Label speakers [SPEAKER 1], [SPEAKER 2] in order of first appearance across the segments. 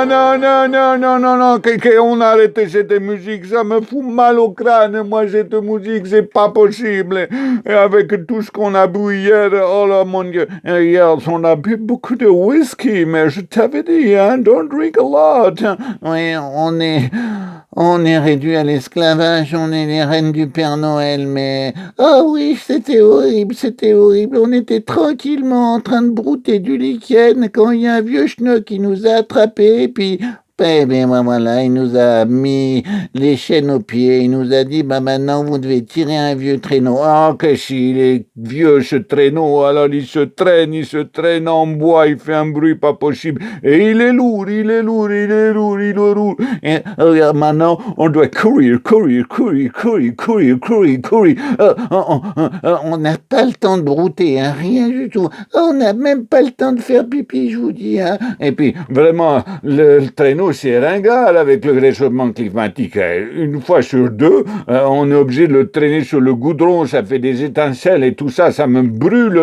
[SPEAKER 1] non, non, non, non, non, non, on a arrêté cette musique, ça me fout mal au crâne, moi, cette musique, c'est pas possible. Et avec tout ce qu'on a bu hier, oh là, mon Dieu, hier, on a bu beaucoup de whisky, mais je t'avais dit, hein, don't drink a lot.
[SPEAKER 2] Oui, on est réduit à l'esclavage, on est les reines du Père Noël, mais ah oui, c'était horrible, c'était horrible. On était tranquillement en train de brouter du lichen quand il y a un vieux schnock qui nous a attrapés, puis eh bien, voilà, il nous a mis les chaînes aux pieds, il nous a dit, bah maintenant vous devez tirer un vieux traîneau.
[SPEAKER 1] Ah, que s'il est vieux ce traîneau, alors il se traîne en bois, il fait un bruit pas possible. Et il est lourd, il est lourd, il est lourd, il est lourd. Et regarde, maintenant, on doit courir, courir, courir, courir, courir, courir, courir.
[SPEAKER 2] On n'a pas le temps de brouter, hein, rien du tout. On n'a même pas le temps de faire pipi, je vous dis. Hein.
[SPEAKER 1] Et puis, vraiment, le traîneau, c'est ringard avec le réchauffement climatique. Une fois sur deux, on est obligé de le traîner sur le goudron, ça fait des étincelles et tout ça, ça me brûle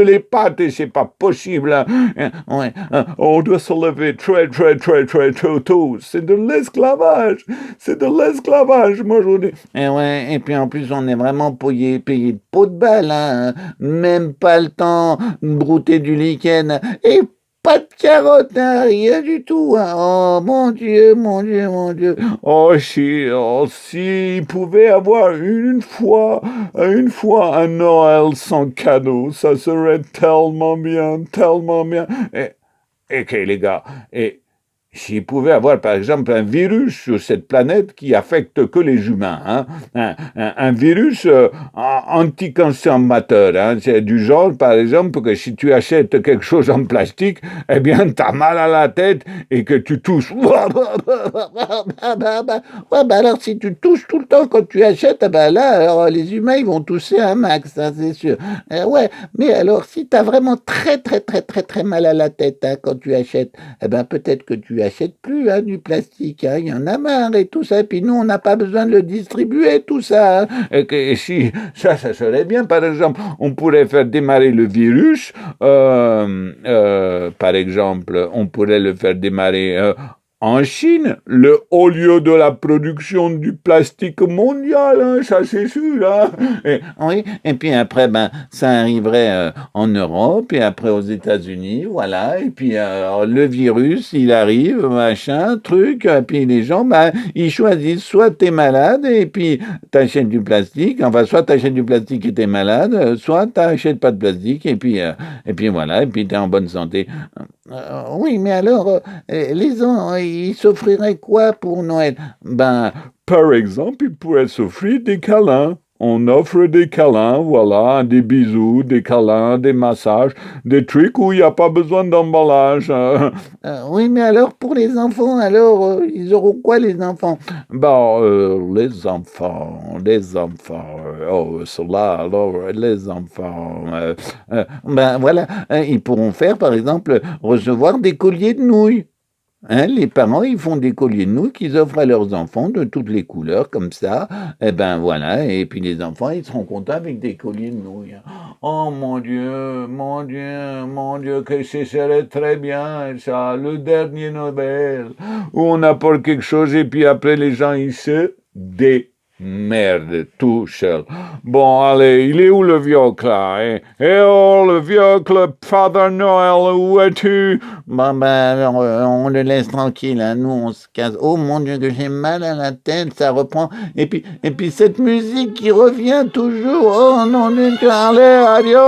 [SPEAKER 1] les pattes et c'est pas possible. Hein.
[SPEAKER 2] Ouais.
[SPEAKER 1] On doit se lever très, très, très, très, très tôt. C'est de l'esclavage. C'est de l'esclavage, moi, je vous dis.
[SPEAKER 2] Et ouais, et puis en plus, on est vraiment payé de peau de balle, hein. Même pas le temps de brouter du lichen. Et pas de carottes, hein, rien du tout. Hein. Oh mon Dieu, mon Dieu, mon Dieu.
[SPEAKER 1] Oh, si, il pouvait avoir une fois un Noël sans cadeau, ça serait tellement bien, tellement bien. Et que les gars, et s'il pouvait avoir, par exemple, un virus sur cette planète qui affecte que les humains, hein, un virus anticonsommateur, hein, c'est du genre, par exemple, que si tu achètes quelque chose en plastique, eh bien, t'as mal à la tête et que tu tousses.
[SPEAKER 2] Ouais, bah alors si tu tousses tout le temps quand tu achètes, ah bah là, alors les humains, ils vont tousser un max, ça c'est sûr. Ouais, mais alors si t'as vraiment très très très très très mal à la tête hein, quand tu achètes, eh ben peut-être que tu achètes plus hein, du plastique, hein, il y en a marre et tout ça, et puis nous on n'a pas besoin de le distribuer tout ça. Hein.
[SPEAKER 1] Et si ça serait bien, par exemple, on pourrait faire démarrer le virus, par exemple, on pourrait le faire démarrer en Chine, le haut lieu de la production du plastique mondial, hein, ça c'est sûr. Hein.
[SPEAKER 2] Oui, et puis après, ben, ça arriverait en Europe, et après aux États-Unis, voilà, et puis le virus, il arrive, machin, truc, et puis les gens, ben, ils choisissent, soit t'es malade, et puis t'achètes du plastique, enfin, soit t'achètes du plastique et t'es malade, soit t'achètes pas de plastique, et puis voilà, et puis t'es en bonne santé. Oui, mais alors, les gens, ils s'offriraient quoi pour Noël? Ben,
[SPEAKER 1] par exemple, il pourrait s'offrir des câlins. On offre des câlins, voilà, des bisous, des câlins, des massages, des trucs où il n'y a pas besoin d'emballage.
[SPEAKER 2] Oui, mais alors pour les enfants, alors ils auront quoi les enfants?
[SPEAKER 1] Bon, les enfants, oh, cela, alors, les enfants,
[SPEAKER 2] Ben voilà, hein, ils pourront faire par exemple recevoir des colliers de nouilles. Hein, les parents, ils font des colliers de nouilles qu'ils offrent à leurs enfants de toutes les couleurs, comme ça. Et ben voilà, et puis les enfants, ils seront contents avec des colliers de nouilles.
[SPEAKER 1] oh mon Dieu, mon Dieu, mon Dieu, que ce serait très bien, ça, le dernier Nobel, où on apporte quelque chose et puis après les gens, ils se démerdent tout seuls. Bon, allez, il est où le vioque, là, hein? Eh oh, le vioque, le Father Noël, où es-tu?
[SPEAKER 2] Bon ben alors, on le laisse tranquille, hein, nous on se casse. Oh mon Dieu, que j'ai mal à la tête, ça reprend. Et puis cette musique qui revient toujours. Oh non, allez, adios!